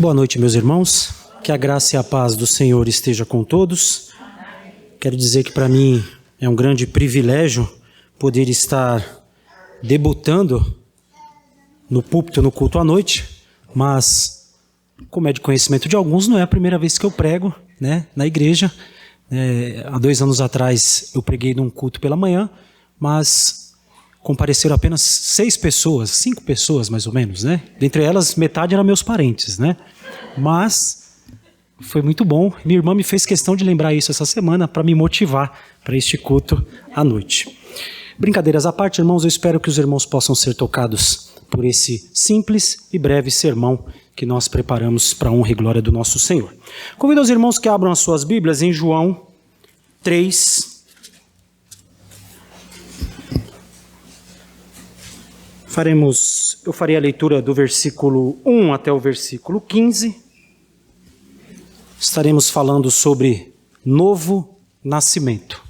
Boa noite, meus irmãos. Que a graça e a paz do Senhor esteja com todos. Quero dizer que para mim é um grande privilégio poder estar debutando no púlpito, no culto à noite, mas, como é de conhecimento de alguns, não é a primeira vez que eu prego, na igreja. Há 2 anos atrás eu preguei num culto pela manhã, mas compareceram apenas 5 pessoas mais ou menos, Dentre elas, metade eram meus parentes, Mas foi muito bom. Minha irmã me fez questão de lembrar isso essa semana para me motivar para este culto à noite. Brincadeiras à parte, irmãos, eu espero que os irmãos possam ser tocados por esse simples e breve sermão que nós preparamos para a honra e glória do nosso Senhor. Convido os irmãos que abram as suas Bíblias em João 3. Eu farei a leitura do versículo 1 até o versículo 15. Estaremos falando sobre novo nascimento.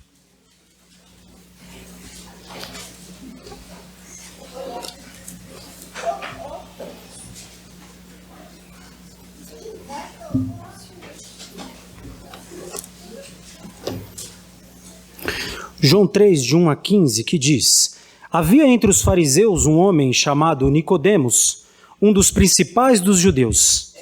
João 3, de 1 a 15, que diz: Havia entre os fariseus um homem chamado Nicodemos, um dos principais dos judeus.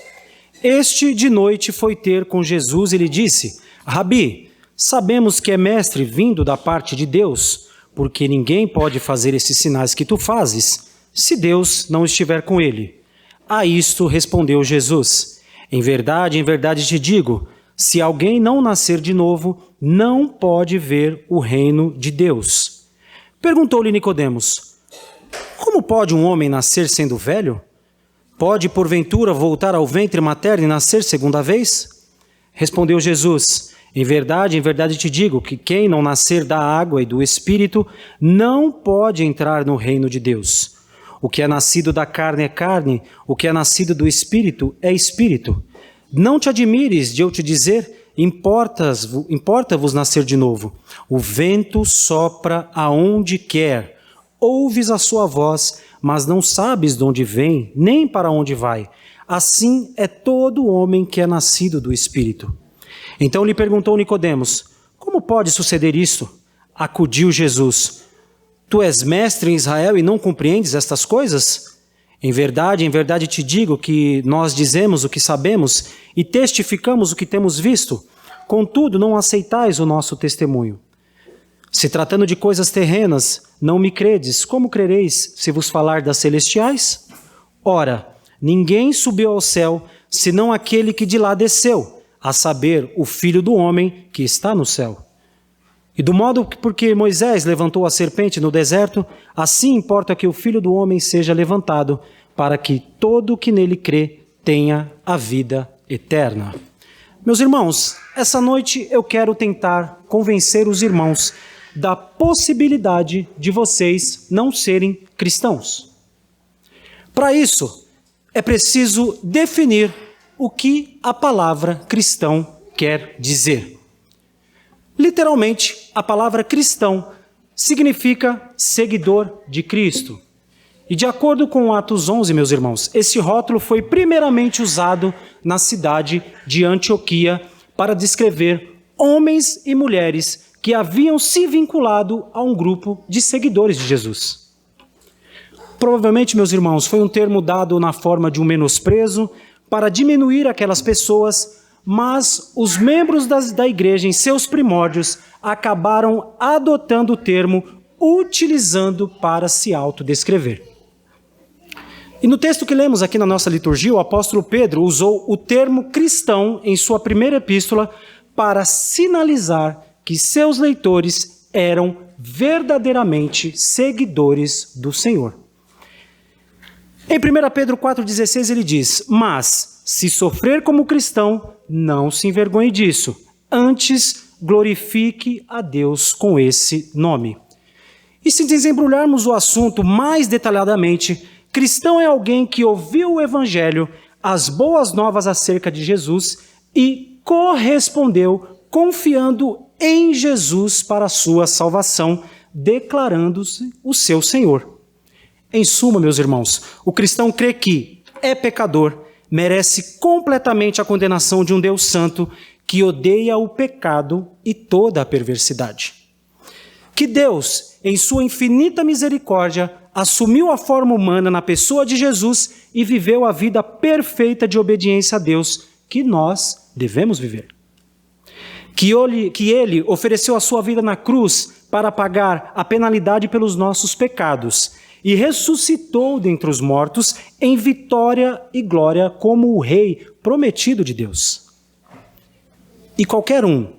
Este de noite foi ter com Jesus e lhe disse: Rabi, sabemos que é mestre vindo da parte de Deus, porque ninguém pode fazer esses sinais que tu fazes, se Deus não estiver com ele. A isto respondeu Jesus: em verdade te digo, se alguém não nascer de novo, não pode ver o reino de Deus. Perguntou-lhe Nicodemos: como pode um homem nascer sendo velho? Pode, porventura, voltar ao ventre materno e nascer segunda vez? Respondeu Jesus: em verdade te digo que quem não nascer da água e do Espírito não pode entrar no reino de Deus. O que é nascido da carne é carne, o que é nascido do Espírito é Espírito. Não te admires de eu te dizer, importa-vos nascer de novo. O vento sopra aonde quer, ouves a sua voz, mas não sabes de onde vem, nem para onde vai. Assim é todo homem que é nascido do Espírito. Então lhe perguntou Nicodemos: como pode suceder isso? Acudiu Jesus: tu és mestre em Israel e não compreendes estas coisas? Em verdade te digo que nós dizemos o que sabemos e testificamos o que temos visto. Contudo, não aceitais o nosso testemunho. Se tratando de coisas terrenas, não me credes, como crereis se vos falar das celestiais? Ora, ninguém subiu ao céu, senão aquele que de lá desceu, a saber, o Filho do Homem que está no céu. E do modo que porque Moisés levantou a serpente no deserto, assim importa que o Filho do Homem seja levantado, para que todo o que nele crê tenha a vida eterna. Meus irmãos, essa noite eu quero tentar convencer os irmãos da possibilidade de vocês não serem cristãos. Para isso, é preciso definir o que a palavra cristão quer dizer. Literalmente, a palavra cristão significa seguidor de Cristo. E de acordo com Atos 11, meus irmãos, esse rótulo foi primeiramente usado na cidade de Antioquia para descrever homens e mulheres que haviam se vinculado a um grupo de seguidores de Jesus. Provavelmente, meus irmãos, foi um termo dado na forma de um menosprezo para diminuir aquelas pessoas, mas os membros da igreja, em seus primórdios, acabaram adotando o termo, utilizando para se autodescrever. E no texto que lemos aqui na nossa liturgia, o apóstolo Pedro usou o termo cristão em sua primeira epístola para sinalizar que seus leitores eram verdadeiramente seguidores do Senhor. Em 1 Pedro 4,16 ele diz: mas, se sofrer como cristão, não se envergonhe disso, antes glorifique a Deus com esse nome. E se desembrulharmos o assunto mais detalhadamente, cristão é alguém que ouviu o Evangelho, as boas novas acerca de Jesus e correspondeu confiando em Jesus para a sua salvação, declarando-se o seu Senhor. Em suma, meus irmãos, o cristão crê que é pecador, merece completamente a condenação de um Deus santo que odeia o pecado e toda a perversidade. Que Deus, em sua infinita misericórdia, assumiu a forma humana na pessoa de Jesus e viveu a vida perfeita de obediência a Deus que nós devemos viver. Que ele ofereceu a sua vida na cruz para pagar a penalidade pelos nossos pecados e ressuscitou dentre os mortos em vitória e glória como o Rei prometido de Deus. E qualquer um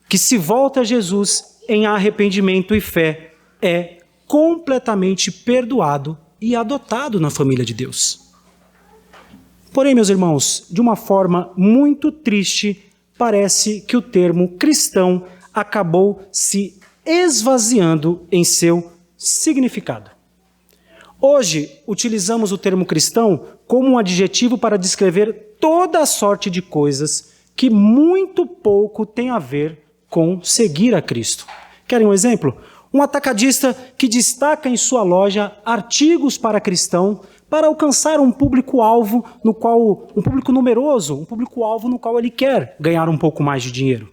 que se volta a Jesus em arrependimento e fé é completamente perdoado e adotado na família de Deus. Porém, meus irmãos, de uma forma muito triste, parece que o termo cristão acabou se esvaziando em seu significado. Hoje, utilizamos o termo cristão como um adjetivo para descrever toda a sorte de coisas que muito pouco tem a ver com seguir a Cristo. Querem um exemplo? Um atacadista que destaca em sua loja artigos para cristão para alcançar um público-alvo um público numeroso, um público-alvo no qual ele quer ganhar um pouco mais de dinheiro.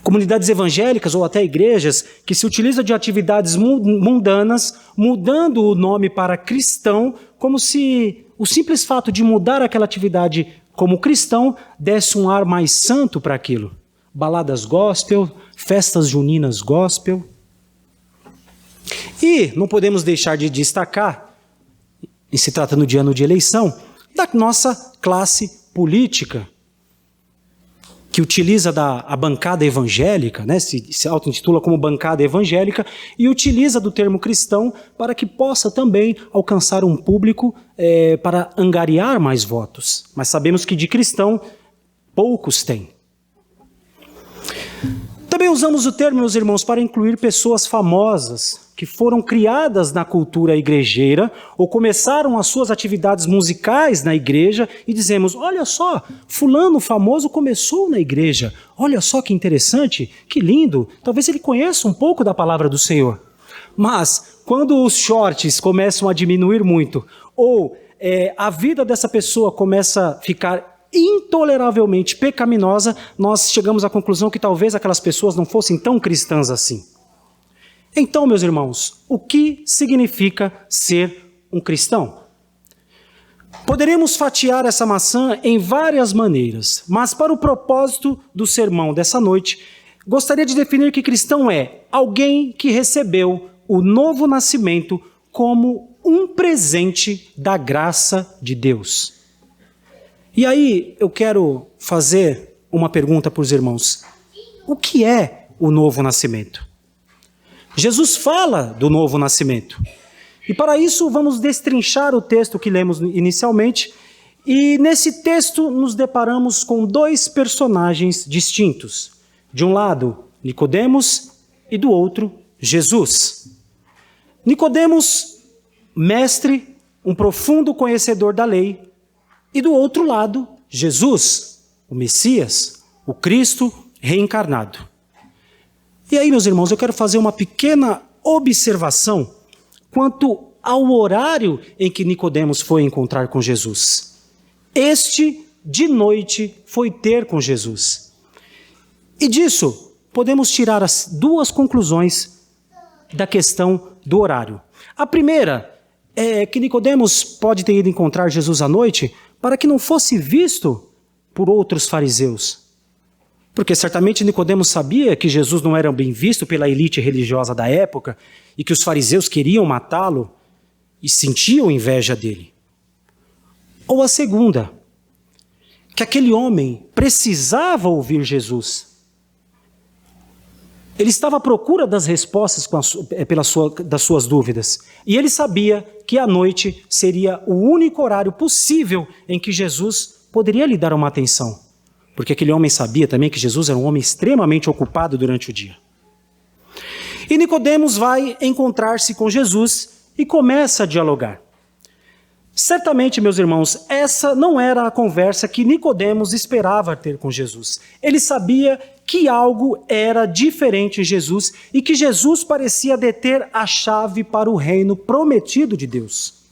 Comunidades evangélicas ou até igrejas que se utilizam de atividades mundanas, mudando o nome para cristão, como se o simples fato de mudar aquela atividade como cristão desse um ar mais santo para aquilo. Baladas gospel, festas juninas gospel. E não podemos deixar de destacar, e se tratando de ano de eleição, da nossa classe política, que utiliza a bancada evangélica, né, se auto-intitula como bancada evangélica, e utiliza do termo cristão para que possa também alcançar um público para angariar mais votos. Mas sabemos que de cristão poucos têm. Também usamos o termo, meus irmãos, para incluir pessoas famosas que foram criadas na cultura igrejeira ou começaram as suas atividades musicais na igreja e dizemos, olha só, fulano famoso começou na igreja, olha só que interessante, que lindo, talvez ele conheça um pouco da palavra do Senhor. Mas quando os shorts começam a diminuir muito ou a vida dessa pessoa começa a ficar intoleravelmente pecaminosa, nós chegamos à conclusão que talvez aquelas pessoas não fossem tão cristãs assim. Então, meus irmãos, o que significa ser um cristão? Poderíamos fatiar essa maçã em várias maneiras, mas para o propósito do sermão dessa noite, gostaria de definir que cristão é alguém que recebeu o novo nascimento como um presente da graça de Deus. E aí eu quero fazer uma pergunta para os irmãos. O que é o novo nascimento? Jesus fala do novo nascimento. E para isso vamos destrinchar o texto que lemos inicialmente. E nesse texto nos deparamos com dois personagens distintos. De um lado, Nicodemos e do outro, Jesus. Nicodemos, mestre, um profundo conhecedor da lei. E do outro lado, Jesus, o Messias, o Cristo reencarnado. E aí, meus irmãos, eu quero fazer uma pequena observação quanto ao horário em que Nicodemos foi encontrar com Jesus. Este, de noite, foi ter com Jesus. E disso, podemos tirar as duas conclusões da questão do horário. A primeira é que Nicodemos pode ter ido encontrar Jesus à noite para que não fosse visto por outros fariseus. Porque certamente Nicodemos sabia que Jesus não era bem visto pela elite religiosa da época e que os fariseus queriam matá-lo e sentiam inveja dele. Ou a segunda, que aquele homem precisava ouvir Jesus. Ele estava à procura das respostas das suas dúvidas. E ele sabia que a noite seria o único horário possível em que Jesus poderia lhe dar uma atenção. Porque aquele homem sabia também que Jesus era um homem extremamente ocupado durante o dia. E Nicodemos vai encontrar-se com Jesus e começa a dialogar. Certamente, meus irmãos, essa não era a conversa que Nicodemos esperava ter com Jesus. Ele sabia que algo era diferente em Jesus e que Jesus parecia deter a chave para o reino prometido de Deus.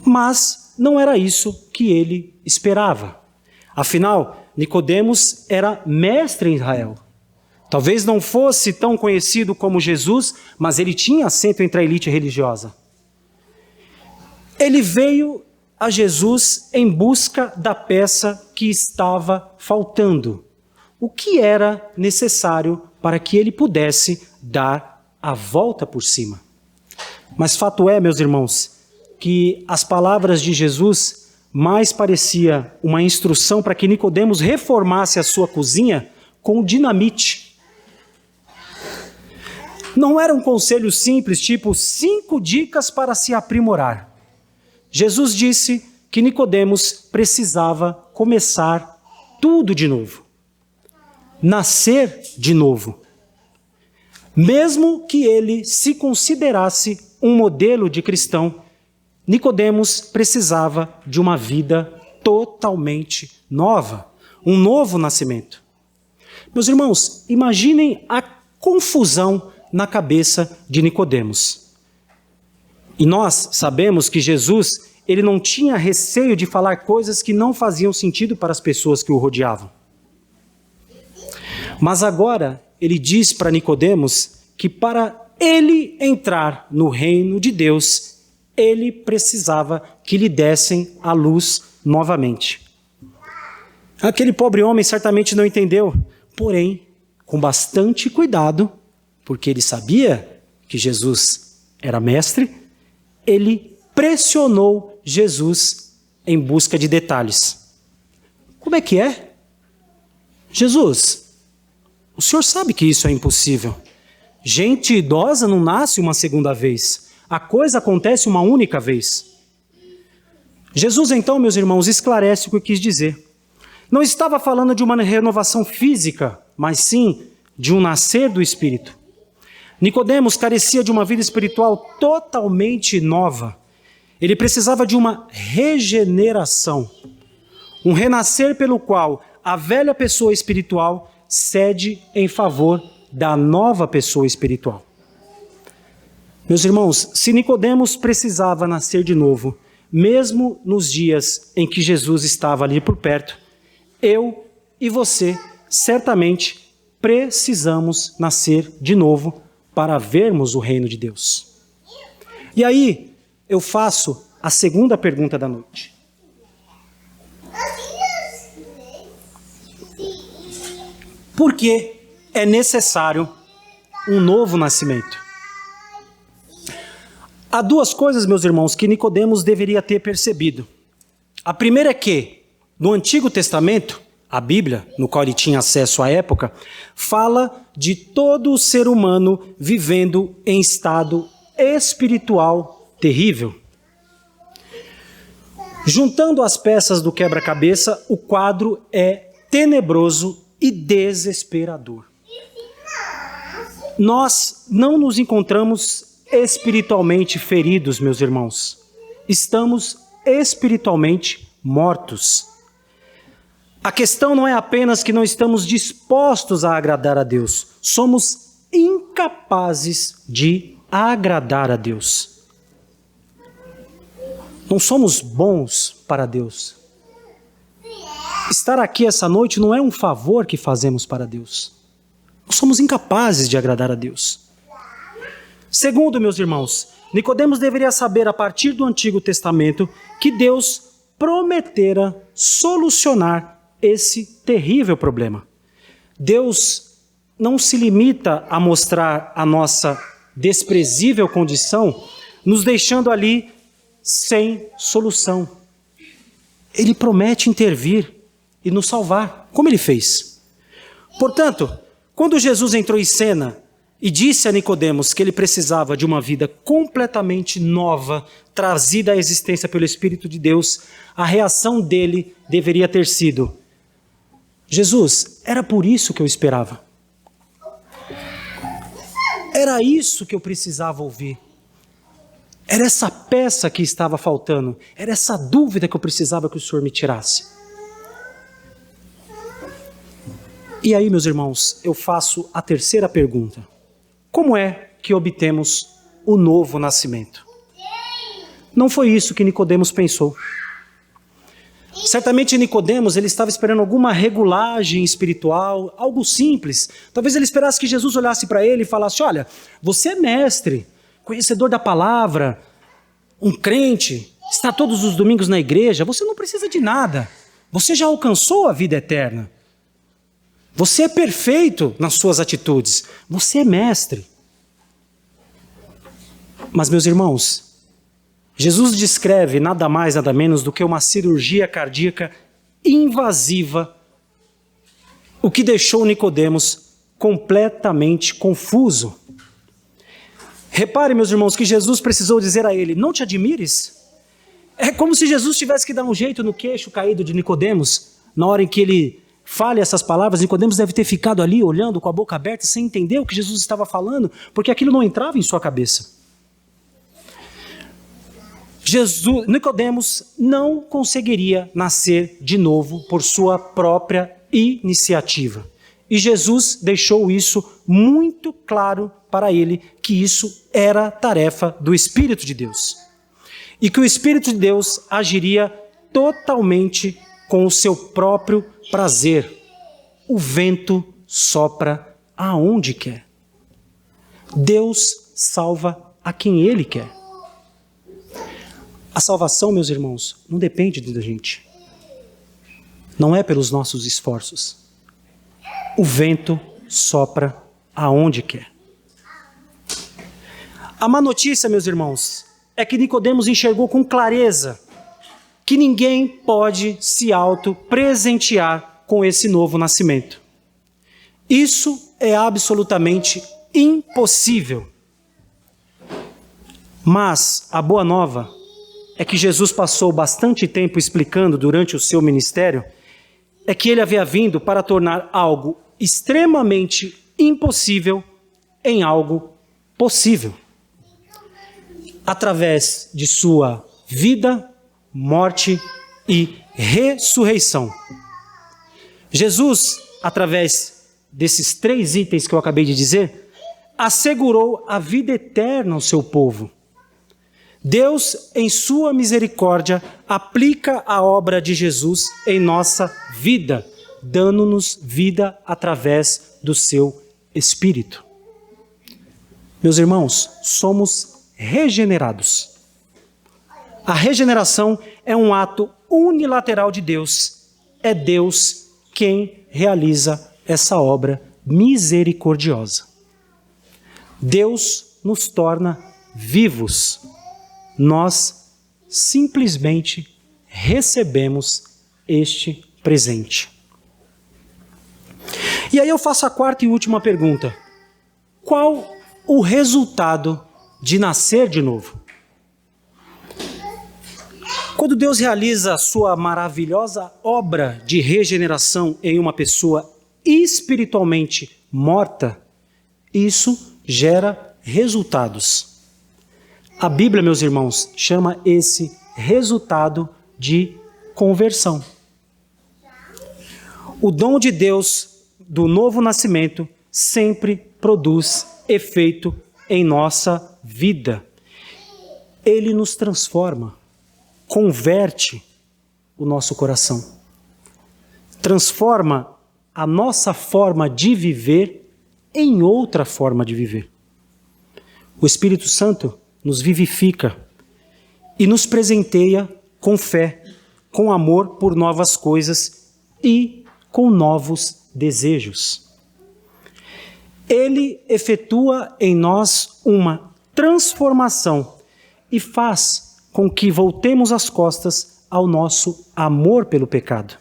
Mas não era isso que ele esperava. Afinal, Nicodemos era mestre em Israel. Talvez não fosse tão conhecido como Jesus, mas ele tinha assento entre a elite religiosa. Ele veio a Jesus em busca da peça que estava faltando. O que era necessário para que ele pudesse dar a volta por cima. Mas fato é, meus irmãos, que as palavras de Jesus mais parecia uma instrução para que Nicodemos reformasse a sua cozinha com dinamite. Não era um conselho simples, tipo 5 dicas para se aprimorar. Jesus disse que Nicodemos precisava começar tudo de novo. Nascer de novo. Mesmo que ele se considerasse um modelo de cristão, Nicodemos precisava de uma vida totalmente nova, um novo nascimento. Meus irmãos, imaginem a confusão na cabeça de Nicodemos. E nós sabemos que Jesus, ele não tinha receio de falar coisas que não faziam sentido para as pessoas que o rodeavam. Mas agora ele diz para Nicodemos que para ele entrar no reino de Deus, ele precisava que lhe dessem a luz novamente. Aquele pobre homem certamente não entendeu, porém, com bastante cuidado, porque ele sabia que Jesus era mestre, ele pressionou Jesus em busca de detalhes. Como é que é? Jesus, o senhor sabe que isso é impossível. Gente idosa não nasce uma segunda vez. A coisa acontece uma única vez. Jesus, então, meus irmãos, esclarece o que quis dizer. Não estava falando de uma renovação física, mas sim de um nascer do Espírito. Nicodemos carecia de uma vida espiritual totalmente nova. Ele precisava de uma regeneração. Um renascer pelo qual a velha pessoa espiritual cede em favor da nova pessoa espiritual. Meus irmãos, se Nicodemos precisava nascer de novo, mesmo nos dias em que Jesus estava ali por perto, eu e você certamente precisamos nascer de novo para vermos o reino de Deus. E aí eu faço a segunda pergunta da noite. Por que é necessário um novo nascimento? Há 2 coisas, meus irmãos, que Nicodemos deveria ter percebido. A primeira é que, no Antigo Testamento, a Bíblia, no qual ele tinha acesso à época, fala de todo o ser humano vivendo em estado espiritual terrível. Juntando as peças do quebra-cabeça, o quadro é tenebroso e desesperador. Nós não nos encontramos espiritualmente feridos, meus irmãos. Estamos espiritualmente mortos. A questão não é apenas que não estamos dispostos a agradar a Deus. Somos incapazes de agradar a Deus. Não somos bons para Deus. Estar aqui essa noite não é um favor que fazemos para Deus. Nós somos incapazes de agradar a Deus. Segundo, meus irmãos, Nicodemos deveria saber a partir do Antigo Testamento que Deus prometera solucionar esse terrível problema. Deus não se limita a mostrar a nossa desprezível condição, nos deixando ali sem solução. Ele promete intervir e nos salvar, como ele fez. Portanto, quando Jesus entrou em cena e disse a Nicodemos que ele precisava de uma vida completamente nova, trazida à existência pelo Espírito de Deus, a reação dele deveria ter sido: Jesus, era por isso que eu esperava. Era isso que eu precisava ouvir. Era essa peça que estava faltando. Era essa dúvida que eu precisava que o Senhor me tirasse. E aí, meus irmãos, eu faço a terceira pergunta. Como é que obtemos o novo nascimento? Não foi isso que Nicodemos pensou. Certamente Nicodemos, ele estava esperando alguma regulagem espiritual, algo simples. Talvez ele esperasse que Jesus olhasse para ele e falasse: olha, você é mestre, conhecedor da palavra, um crente, está todos os domingos na igreja, você não precisa de nada. Você já alcançou a vida eterna. Você é perfeito nas suas atitudes. Você é mestre. Mas, meus irmãos, Jesus descreve nada mais, nada menos do que uma cirurgia cardíaca invasiva, o que deixou Nicodemos completamente confuso. Repare, meus irmãos, que Jesus precisou dizer a ele: não te admires. É como se Jesus tivesse que dar um jeito no queixo caído de Nicodemos. Na hora em que ele fale essas palavras, Nicodemos deve ter ficado ali olhando com a boca aberta sem entender o que Jesus estava falando, porque aquilo não entrava em sua cabeça. Nicodemos não conseguiria nascer de novo por sua própria iniciativa. E Jesus deixou isso muito claro para ele, que isso era tarefa do Espírito de Deus. E que o Espírito de Deus agiria totalmente com o seu próprio prazer. O vento sopra aonde quer. Deus salva a quem Ele quer. A salvação, meus irmãos, não depende da gente. Não é pelos nossos esforços. O vento sopra aonde quer. A má notícia, meus irmãos, é que Nicodemos enxergou com clareza que ninguém pode se auto-presentear com esse novo nascimento. Isso é absolutamente impossível. Mas a boa nova é que Jesus passou bastante tempo explicando durante o seu ministério, é que ele havia vindo para tornar algo extremamente impossível em algo possível. Através de sua vida, morte e ressurreição. Jesus, através desses 3 itens que eu acabei de dizer, assegurou a vida eterna ao seu povo. Deus, em sua misericórdia, aplica a obra de Jesus em nossa vida, dando-nos vida através do seu Espírito. Meus irmãos, somos regenerados. A regeneração é um ato unilateral de Deus. É Deus quem realiza essa obra misericordiosa. Deus nos torna vivos. Nós simplesmente recebemos este presente. E aí eu faço a 4ª e última pergunta. Qual o resultado de nascer de novo? Quando Deus realiza a sua maravilhosa obra de regeneração em uma pessoa espiritualmente morta, isso gera resultados. A Bíblia, meus irmãos, chama esse resultado de conversão. O dom de Deus do novo nascimento sempre produz efeito em nossa vida. Ele nos transforma, converte o nosso coração, transforma a nossa forma de viver em outra forma de viver. O Espírito Santo nos vivifica e nos presenteia com fé, com amor por novas coisas e com novos desejos. Ele efetua em nós uma transformação e faz com que voltemos as costas ao nosso amor pelo pecado.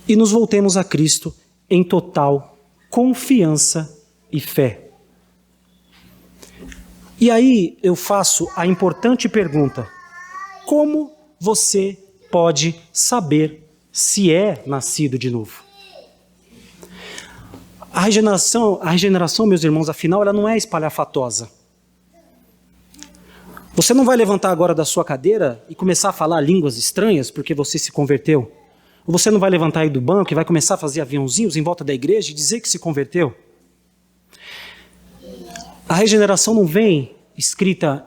E nos voltemos a Cristo em total confiança e fé. E aí eu faço a importante pergunta: como você pode saber se é nascido de novo? A regeneração, meus irmãos, afinal, ela não é espalhafatosa. Você não vai levantar agora da sua cadeira e começar a falar línguas estranhas porque você se converteu. Ou você não vai levantar aí do banco e vai começar a fazer aviãozinhos em volta da igreja e dizer que se converteu. A regeneração não vem escrita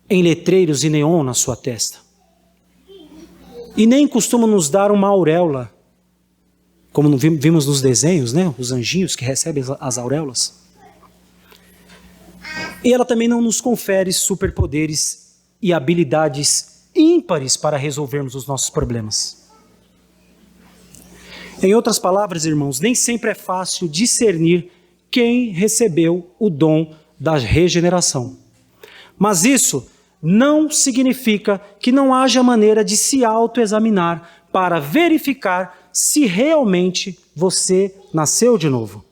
em letreiros e neon na sua testa. e nem costuma nos dar uma auréola, como vimos nos desenhos, né? Os anjinhos que recebem as auréolas. E ela também não nos confere superpoderes e habilidades ímpares para resolvermos os nossos problemas. Em outras palavras, irmãos, nem sempre é fácil discernir quem recebeu o dom da regeneração. Mas isso não significa que não haja maneira de se autoexaminar para verificar se realmente você nasceu de novo.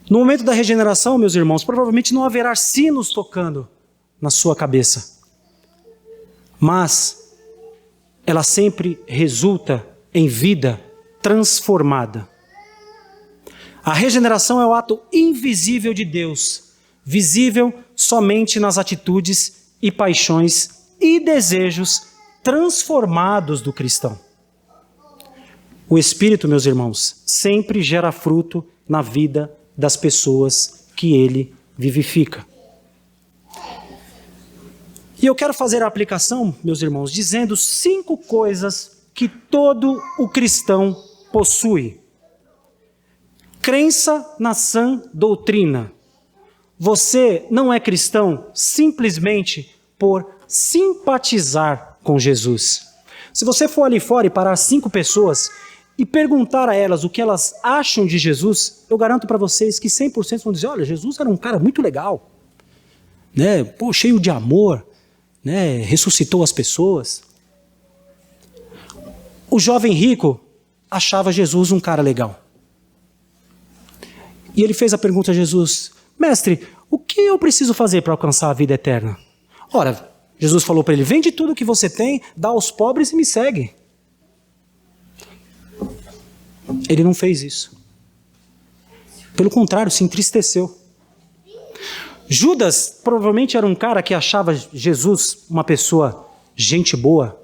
No momento da regeneração, meus irmãos, provavelmente não haverá sinos tocando na sua cabeça. Mas ela sempre resulta em vida transformada. A regeneração é o ato invisível de Deus, visível somente nas atitudes e paixões e desejos transformados do cristão. O Espírito, meus irmãos, sempre gera fruto na vida das pessoas que ele vivifica. E eu quero fazer a aplicação, meus irmãos, dizendo 5 coisas que todo o cristão possui. Crença na sã doutrina. Você não é cristão simplesmente por simpatizar com Jesus. Se você for ali fora e parar 5 pessoas e perguntar a elas o que elas acham de Jesus, eu garanto para vocês que 100% vão dizer, olha, Jesus era um cara muito legal, né? Pô, cheio de amor, né? Ressuscitou as pessoas. O jovem rico achava Jesus um cara legal. E ele fez a pergunta a Jesus, mestre, o que eu preciso fazer para alcançar a vida eterna? Ora, Jesus falou para ele, vende tudo que você tem, dá aos pobres e me segue. Ele não fez isso. Pelo contrário, se entristeceu. Judas provavelmente era um cara que achava Jesus uma pessoa gente boa.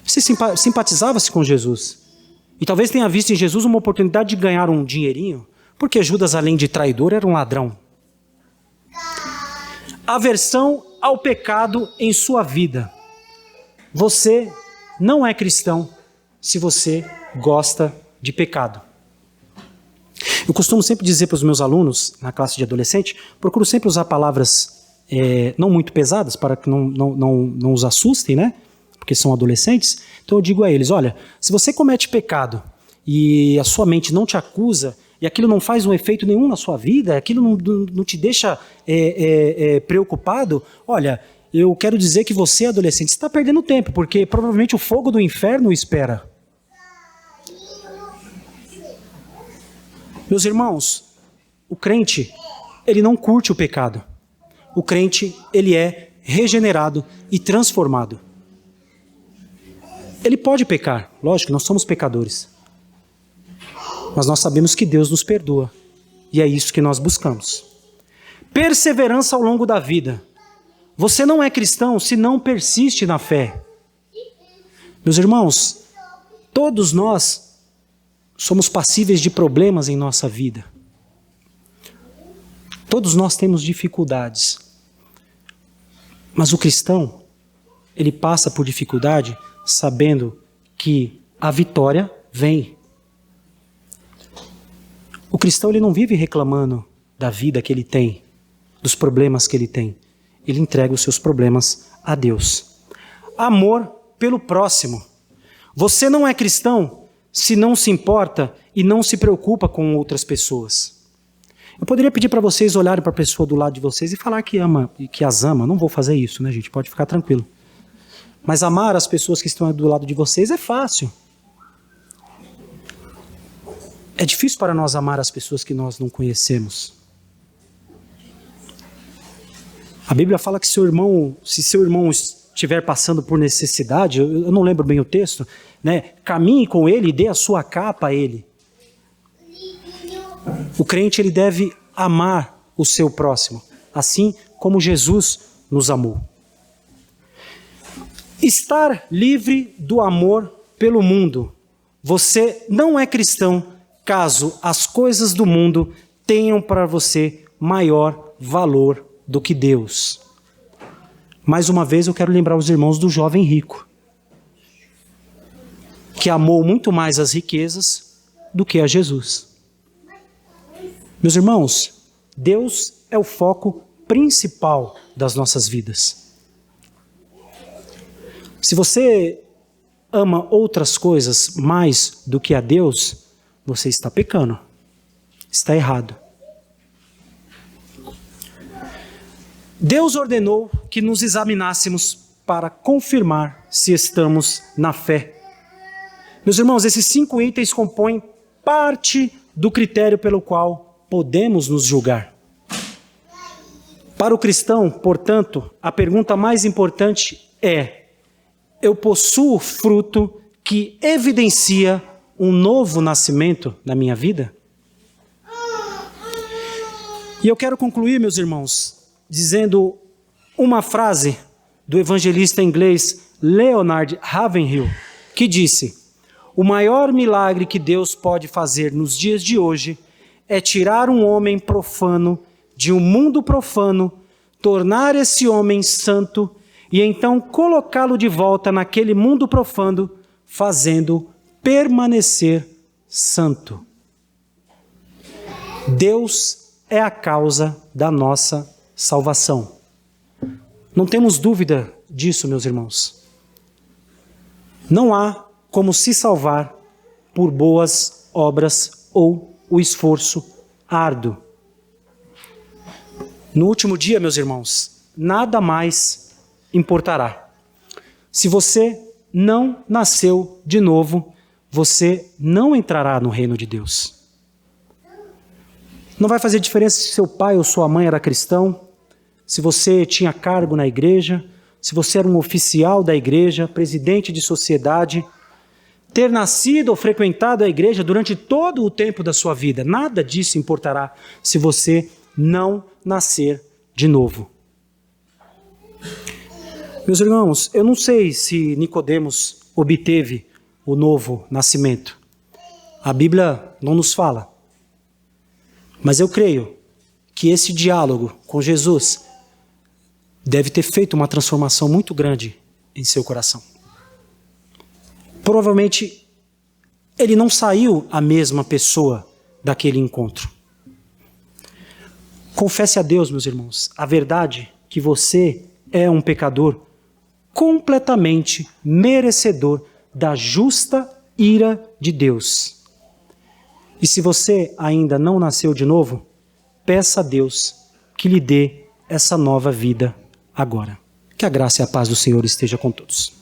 Você simpatizava-se com Jesus. E talvez tenha visto em Jesus uma oportunidade de ganhar um dinheirinho, porque Judas, além de traidor, era um ladrão. Aversão ao pecado em sua vida. Você não é cristão se você gosta de pecado. Eu costumo sempre dizer para os meus alunos, na classe de adolescente, procuro sempre usar palavras não muito pesadas, para que não os assustem, né? Porque são adolescentes. Então eu digo a eles, olha, se você comete pecado e a sua mente não te acusa, e aquilo não faz um efeito nenhum na sua vida, aquilo não te deixa preocupado, olha, eu quero dizer que você, adolescente, está perdendo tempo, porque provavelmente o fogo do inferno o espera. Meus irmãos, o crente, ele não curte o pecado. O crente, ele é regenerado e transformado. Ele pode pecar, lógico, nós somos pecadores. Mas nós sabemos que Deus nos perdoa. E é isso que nós buscamos. Perseverança ao longo da vida. Você não é cristão se não persiste na fé. Meus irmãos, todos nós somos passíveis de problemas em nossa vida. Todos nós temos dificuldades. Mas o cristão, ele passa por dificuldade sabendo que a vitória vem. O cristão, ele não vive reclamando da vida que ele tem, dos problemas que ele tem. Ele entrega os seus problemas a Deus. Amor pelo próximo. Você não é cristão se não se importa e não se preocupa com outras pessoas. Eu poderia pedir para vocês olharem para a pessoa do lado de vocês e falar que ama, que as ama. Não vou fazer isso, né, gente? Pode ficar tranquilo. Mas amar as pessoas que estão do lado de vocês é fácil. É difícil para nós amar as pessoas que nós não conhecemos. A Bíblia fala que se seu irmão estiver passando por necessidade, eu não lembro bem o texto, né? Caminhe com ele e dê a sua capa a ele. O crente, ele deve amar o seu próximo, assim como Jesus nos amou. Estar livre do amor pelo mundo. Você não é cristão caso as coisas do mundo tenham para você maior valor do que Deus. Mais uma vez eu quero lembrar os irmãos do jovem rico, que amou muito mais as riquezas do que a Jesus. Meus irmãos, Deus é o foco principal das nossas vidas. Se você ama outras coisas mais do que a Deus, você está pecando, está errado. Deus ordenou que nos examinássemos para confirmar se estamos na fé. Meus irmãos, esses 5 itens compõem parte do critério pelo qual podemos nos julgar. Para o cristão, portanto, a pergunta mais importante é: eu possuo fruto que evidencia um novo nascimento na minha vida? E eu quero concluir, meus irmãos, dizendo uma frase do evangelista inglês Leonard Ravenhill, que disse: o maior milagre que Deus pode fazer nos dias de hoje é tirar um homem profano de um mundo profano, tornar esse homem santo e então colocá-lo de volta naquele mundo profano, fazendo permanecer santo. Deus é a causa da nossa salvação. Não temos dúvida disso, meus irmãos. Não há como se salvar por boas obras ou o esforço árduo. No último dia, meus irmãos, nada mais importará. Se você não nasceu de novo, você não entrará no reino de Deus. Não vai fazer diferença se seu pai ou sua mãe era cristão, se você tinha cargo na igreja, se você era um oficial da igreja, presidente de sociedade, ter nascido ou frequentado a igreja durante todo o tempo da sua vida. Nada disso importará se você não nascer de novo. Meus irmãos, eu não sei se Nicodemos obteve o novo nascimento. A Bíblia não nos fala. Mas eu creio que esse diálogo com Jesus deve ter feito uma transformação muito grande em seu coração. Provavelmente ele não saiu a mesma pessoa daquele encontro. Confesse a Deus, meus irmãos, a verdade que você é um pecador completamente merecedor da justa ira de Deus. E se você ainda não nasceu de novo, peça a Deus que lhe dê essa nova vida agora. Que a graça e a paz do Senhor esteja com todos.